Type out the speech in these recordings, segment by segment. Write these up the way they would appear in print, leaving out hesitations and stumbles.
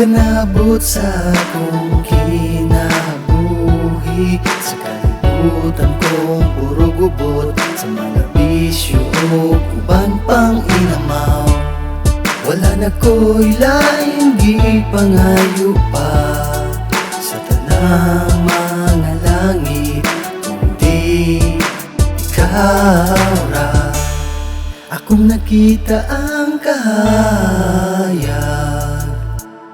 ka naabot sa akong kinabuhi, sa kalibutan kong puro gubot, sa mga bisyo o uban pang inamaw. Wala na ko'y laing gipangayo pa sa tanang mga langit, kundi ikaw ra. Akong nakita ang kahayag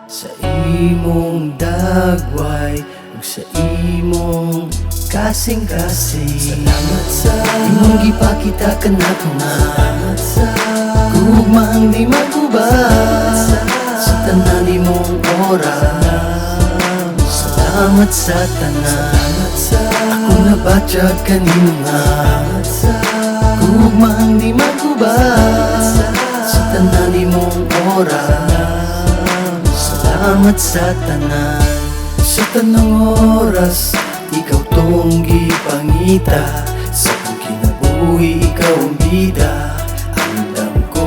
sa imong dagway ug sa imong kasing-kasing. Salamat sa imong gipakita kanato nga, salamat sa gugmang di magubad sa tanan imong oras. Salamat sa tanan, akong nabatyag kanimo nga, gugmang di magubad sa tanan imong oras. Salamat sa tanan, sa tanang oras ikaw tong gipangita. Sa akong kinabuhi ikaw ang bida, andam ko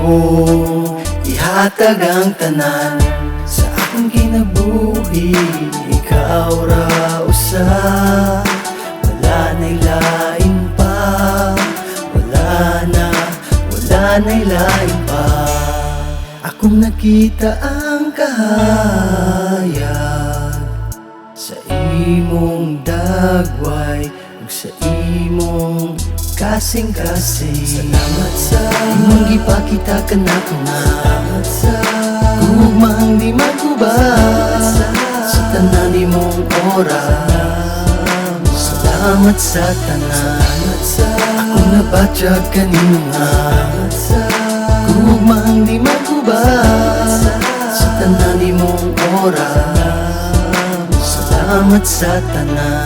ihatag ang tanan. Sa akong kinabuhi ikaw ra usa, wala na'y lain pa, wala na'y lain pa. Akong nakita ang kahayag sa imong dagway ug sa imong kasing-kasing. Salamat sa imong gipakita kanato nga, salamat sa gugmang di magubad sa tanan imong oras. Salamat sa tanan, akong nabatyag kanimo nga, gugmang di magubad sa tanan imong oras. Salamat sa tanan.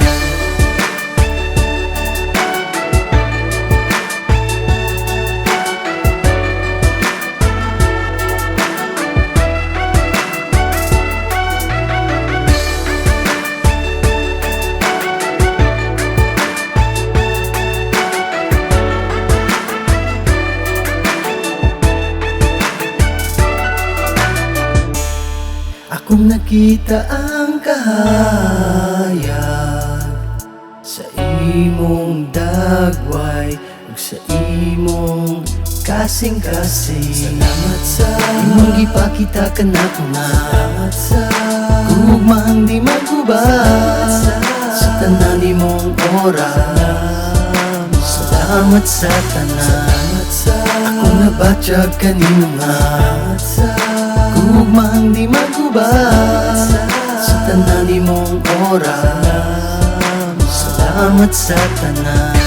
Akong nakita ang kahayag sa imong dagway ug sa imong kasing-kasing. Salamat sa imong gipakita kanato nga, salamat sa gugmang di magubad sa tanan imong oras. Salamat sa tanan, akong nabatyag kanimo nga, gugmang di magubad sa tanan imong oras. Salamat sa tanan.